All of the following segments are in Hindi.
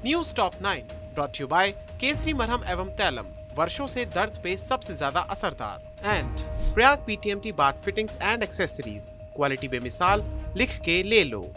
News top 9 brought you by Kesari मरहम एवं तैलम, वर्षों से दर्द पे सबसे ज्यादा असरदार। And Prayag PTMT bath fittings and accessories, quality बेमिसाल, लिख के ले लो।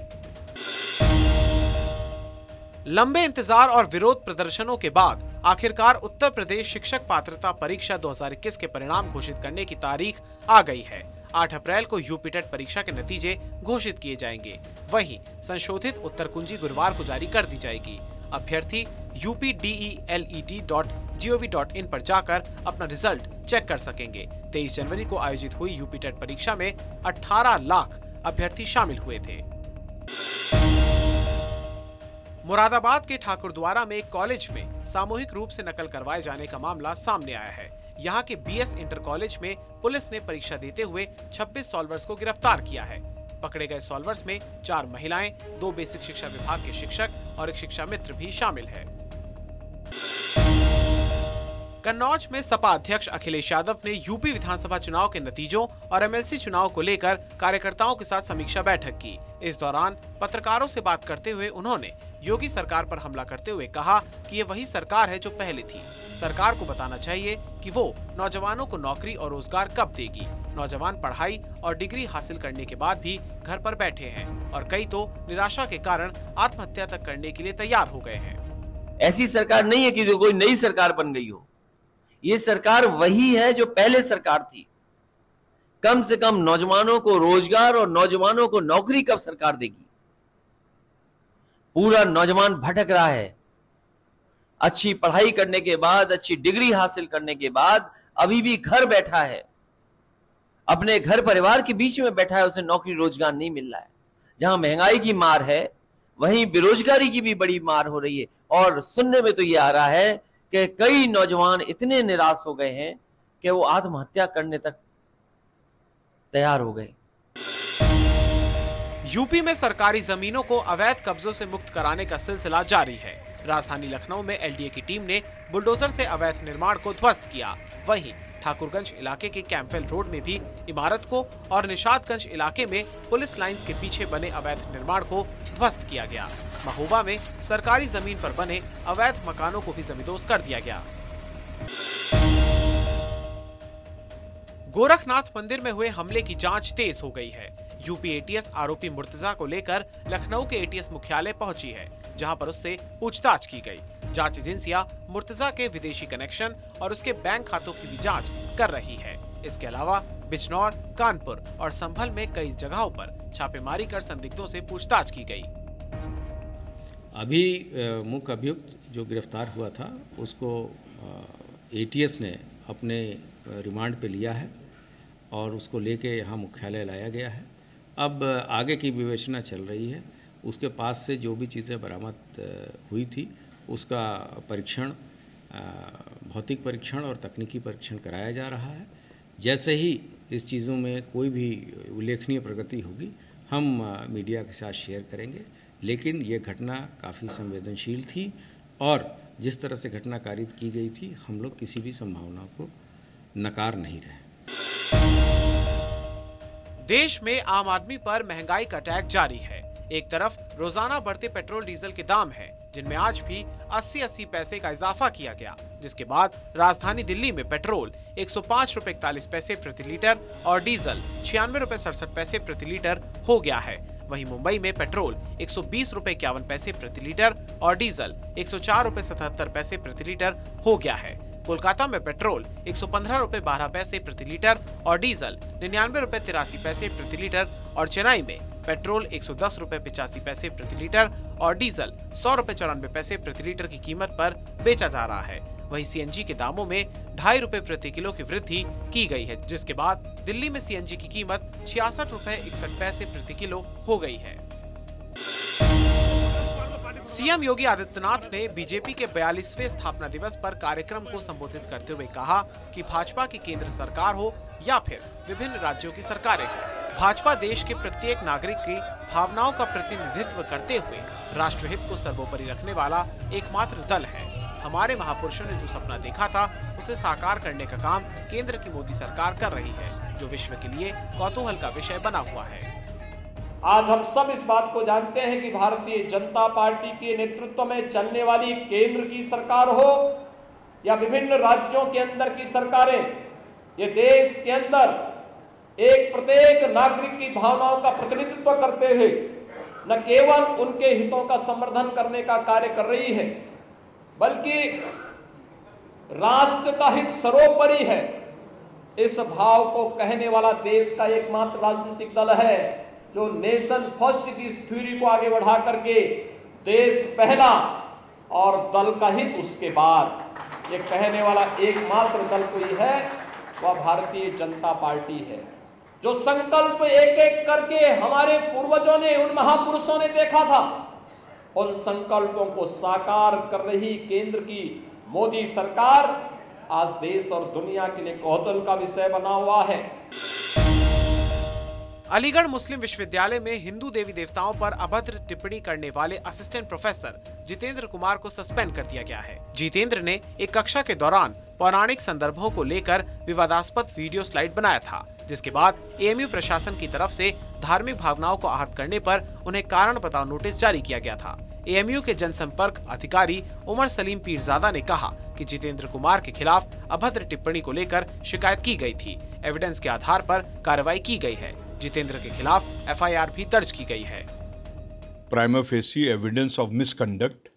लंबे इंतजार और विरोध प्रदर्शनों के बाद आखिरकार उत्तर प्रदेश शिक्षक पात्रता परीक्षा 2021 के परिणाम घोषित करने की तारीख आ गई है। 8 अप्रैल को यूपी टेट परीक्षा के नतीजे घोषित किए जाएंगे। वहीं संशोधित उत्तर कुंजी गुरुवार को जारी कर दी जाएगी। अभ्यर्थी updet.gov.in पर जाकर अपना रिजल्ट चेक कर सकेंगे। 23 जनवरी को आयोजित हुई यूपी टेट परीक्षा में 18 लाख अभ्यर्थी शामिल हुए थे। मुरादाबाद के ठाकुरद्वारा में एक कॉलेज में सामूहिक रूप से नकल करवाए जाने का मामला सामने आया है। यहाँ के बीएस इंटर कॉलेज में पुलिस ने परीक्षा देते हुए 26 सॉल्वर्स को गिरफ्तार किया है। पकड़े गए सॉल्वर्स में 4 महिलाएं, 2 बेसिक शिक्षा विभाग के शिक्षक और एक शिक्षा मित्र भी शामिल है। कन्नौज में सपा अध्यक्ष अखिलेश यादव ने यूपी विधानसभा चुनाव के नतीजों और एमएलसी चुनाव को लेकर कार्यकर्ताओं के साथ समीक्षा बैठक की। इस दौरान पत्रकारों से बात करते हुए उन्होंने योगी सरकार पर हमला करते हुए कहा कि ये वही सरकार है जो पहले थी। सरकार को बताना चाहिए कि वो नौजवानों को नौकरी और रोजगार कब देगी। नौजवान पढ़ाई और डिग्री हासिल करने के बाद भी घर पर बैठे हैं और कई तो निराशा के कारण आत्महत्या तक करने के लिए तैयार हो गए हैं। ऐसी सरकार नहीं है कि जो कोई नई सरकार बन गई हो। ये सरकार वही है जो पहले सरकार थी। कम से कम नौजवानों को रोजगार और नौजवानों को नौकरी कब सरकार देगी। पूरा नौजवान भटक रहा है। अच्छी पढ़ाई करने के बाद, अच्छी डिग्री हासिल करने के बाद अभी भी घर बैठा है, अपने घर परिवार के बीच में बैठा है, उसे नौकरी रोजगार नहीं मिल रहा है। जहां महंगाई की मार है वहीं बेरोजगारी की भी बड़ी मार हो रही है। और सुनने में तो ये आ रहा है कि कई नौजवान इतने निराश हो गए हैं कि वो आत्महत्या करने तक तैयार हो गए। यूपी में सरकारी जमीनों को अवैध कब्जों से मुक्त कराने का सिलसिला जारी है। राजधानी लखनऊ में एलडीए की टीम ने बुलडोजर से अवैध निर्माण को ध्वस्त किया। वहीं ठाकुरगंज इलाके के कैंपवेल रोड में भी इमारत को और निशादगंज इलाके में पुलिस लाइंस के पीछे बने अवैध निर्माण को ध्वस्त किया गया। महोबा में सरकारी जमीन पर बने अवैध मकानों को भी जमींदोज कर दिया गया। गोरखनाथ मंदिर में हुए हमले की जांच तेज हो गई है। यूपी एटीएस आरोपी मुर्तजा को लेकर लखनऊ के एटीएस मुख्यालय पहुंची है, जहां पर उससे पूछताछ की गई। जांच एजेंसियां मुर्तजा के विदेशी कनेक्शन और उसके बैंक खातों की भी जांच कर रही है। इसके अलावा बिजनौर, कानपुर और संभल में कई जगहों पर छापेमारी कर संदिग्धों से पूछताछ की गई। अभी मुख्य अभियुक्त जो गिरफ्तार हुआ था उसको एटीएस ने अपने रिमांड पे लिया है और उसको लेके यहाँ मुख्यालय लाया गया है। अब आगे की विवेचना चल रही है। उसके पास से जो भी चीज़ें बरामद हुई थी उसका परीक्षण, भौतिक परीक्षण और तकनीकी परीक्षण कराया जा रहा है। जैसे ही इस चीज़ों में कोई भी उल्लेखनीय प्रगति होगी हम मीडिया के साथ शेयर करेंगे। लेकिन ये घटना काफ़ी संवेदनशील थी और जिस तरह से घटना कारित की गई थी, हम लोग किसी भी संभावना को नकार नहीं रहे। देश में आम आदमी पर महंगाई का अटैक जारी है। एक तरफ रोजाना बढ़ते पेट्रोल डीजल के दाम हैं, जिनमें आज भी 80-80 पैसे का इजाफा किया गया, जिसके बाद राजधानी दिल्ली में पेट्रोल 105 रुपए 41 पैसे प्रति लीटर और डीजल 96 रुपए 67 पैसे प्रति लीटर हो गया है। वहीं मुंबई में पेट्रोल 120 रुपए 51 पैसे प्रति लीटर और डीजल 104 रुपए 77 पैसे प्रति लीटर हो गया है। कोलकाता में पेट्रोल 115 रुपए 12 पैसे प्रति लीटर और डीजल 99 रुपए 83 पैसे प्रति लीटर और चेन्नई में पेट्रोल 110 रुपए 85 पैसे प्रति लीटर और डीजल 100 रुपए 94 पैसे प्रति लीटर की कीमत पर बेचा जा रहा है। वहीं सीएनजी के दामों में 2.5 रुपए प्रति किलो की वृद्धि की गई है, जिसके बाद दिल्ली में सीएनजी की कीमत 66 रुपए 61 पैसे प्रति किलो हो गई है। सीएम योगी आदित्यनाथ ने बीजेपी के 42वें स्थापना दिवस पर कार्यक्रम को संबोधित करते हुए कहा कि भाजपा की केंद्र सरकार हो या फिर विभिन्न राज्यों की सरकारें हो, भाजपा देश के प्रत्येक नागरिक की भावनाओं का प्रतिनिधित्व करते हुए राष्ट्रहित को सर्वोपरि रखने वाला एकमात्र दल है। हमारे महापुरुषों ने जो सपना देखा था उसे साकार करने का काम केंद्र की मोदी सरकार कर रही है, जो विश्व के लिए कौतूहल का विषय बना हुआ है। आज हम सब इस बात को जानते हैं कि भारतीय जनता पार्टी के नेतृत्व में चलने वाली केंद्र की सरकार हो या विभिन्न राज्यों के अंदर की सरकारें, ये देश के अंदर एक प्रत्येक नागरिक की भावनाओं का प्रतिनिधित्व करते हुए न केवल उनके हितों का संवर्धन करने का कार्य कर रही है, बल्कि राष्ट्र का हित सर्वोपरि है, इस भाव को कहने वाला देश का एकमात्र राजनीतिक दल है जो नेशन फर्स्ट की इस थ्योरी को आगे बढ़ा करके देश पहला और दल का हित उसके बाद, ये कहने वाला एकमात्र दल कोई है वह भारतीय जनता पार्टी है। जो संकल्प एक एक करके हमारे पूर्वजों ने, उन महापुरुषों ने देखा था, उन संकल्पों को साकार कर रही केंद्र की मोदी सरकार आज देश और दुनिया के लिए कौतूहल का विषय बना हुआ है। अलीगढ़ मुस्लिम विश्वविद्यालय में हिंदू देवी देवताओं पर अभद्र टिप्पणी करने वाले असिस्टेंट प्रोफेसर जितेंद्र कुमार को सस्पेंड कर दिया गया है। जितेंद्र ने एक कक्षा के दौरान पौराणिक संदर्भों को लेकर विवादास्पद वीडियो स्लाइड बनाया था, जिसके बाद एएमयू प्रशासन की तरफ से धार्मिक भावनाओं को आहत करने पर उन्हें कारण बताओ नोटिस जारी किया गया था। एएमयू के जनसंपर्क अधिकारी उमर सलीम पीरजादा ने कहा कि जितेंद्र कुमार के खिलाफ अभद्र टिप्पणी को लेकर शिकायत की गई थी। एविडेंस के आधार पर कार्रवाई की गई है। जितेंद्र के खिलाफ एफआईआर भी दर्ज की गई है। Prima facie evidence of misconduct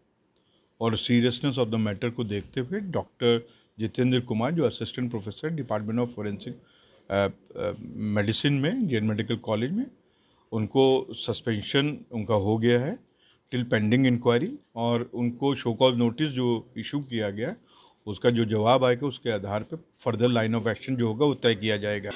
और सीरियसनेस ऑफ द मैटर को देखते हुए डॉक्टर जितेंद्र कुमार, जो assistant professor department of forensic medicine में जेएन मेडिकल कॉलेज में, उनको सस्पेंशन उनका हो गया है टिल पेंडिंग इंक्वायरी, और उनको शो कॉज नोटिस जो इशू किया गया उसका जो जवाब आएगा उसके आधार पर फर्दर लाइन ऑफ एक्शन जो होगा वो तय किया जाएगा।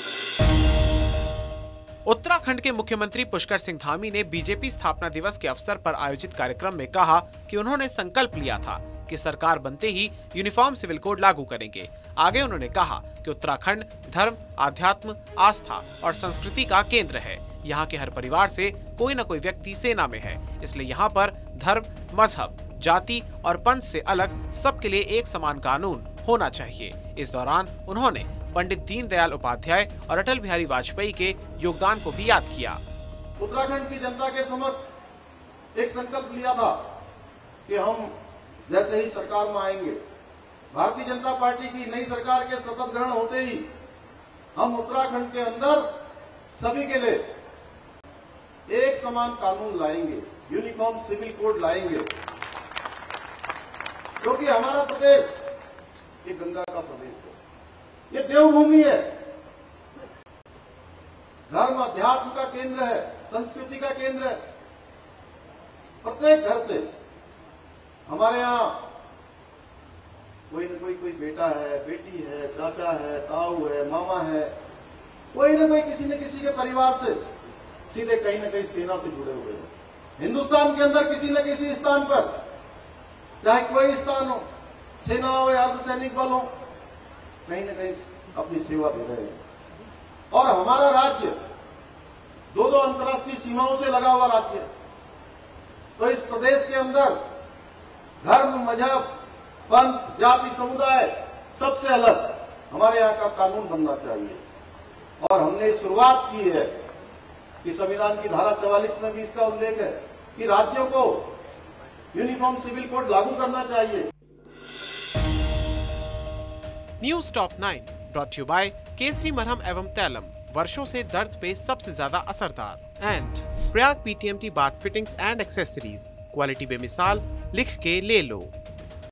उत्तराखंड के मुख्यमंत्री पुष्कर सिंह धामी ने बीजेपी स्थापना दिवस के अवसर पर आयोजित कार्यक्रम में कहा कि उन्होंने संकल्प लिया था कि सरकार बनते ही यूनिफॉर्म सिविल कोड लागू करेंगे। आगे उन्होंने कहा कि उत्तराखंड धर्म, आध्यात्म, आस्था और संस्कृति का केंद्र है। यहाँ के हर परिवार से कोई न कोई व्यक्ति सेना में है, इसलिए यहाँ पर धर्म, मजहब, जाति और पंथ से अलग सबके लिए एक समान कानून होना चाहिए। इस दौरान उन्होंने पंडित दीनदयाल उपाध्याय और अटल बिहारी वाजपेयी के योगदान को भी याद किया। उत्तराखंड की जनता के समक्ष एक संकल्प लिया था कि हम जैसे ही सरकार में आएंगे, भारतीय जनता पार्टी की नई सरकार के शपथ ग्रहण होते ही हम उत्तराखंड के अंदर सभी के लिए एक समान कानून लाएंगे, यूनिफॉर्म सिविल कोड लाएंगे, क्योंकि हमारा प्रदेश ये गंगा का प्रदेश है, ये देवभूमि है, धर्म अध्यात्म का केंद्र है, संस्कृति का केंद्र है। प्रत्येक घर से हमारे यहाँ कोई न कोई बेटा है, बेटी है, चाचा है, ताऊ है, मामा है, कोई न कोई किसी न किसी के परिवार से सीधे कहीं न कहीं सेना से जुड़े हुए हैं। हिंदुस्तान के अंदर किसी न किसी स्थान पर, चाहे कोई स्थान हो, सेना हो या अर्धसैनिक बल हो, कहीं न कहीं अपनी सेवा दे रहे हैं। और हमारा राज्य दो अंतर्राष्ट्रीय सीमाओं से लगा हुआ राज्य है, तो इस प्रदेश के अंदर धर्म, मजहब, पंथ, जाति, समुदाय सबसे अलग हमारे यहाँ का कानून बनना चाहिए। और हमने शुरुआत की है कि संविधान की धारा 44 में भी इसका उल्लेख है कि राज्यों को यूनिफॉर्म सिविल कोड लागू करना चाहिए। News top 9 brought you by Kesari मरहम एवं तैलम, वर्षों से दर्द पे सबसे ज्यादा असरदार, and Prayag PTMT bath fittings and accessories, quality बेमिसाल, लिख के ले लो।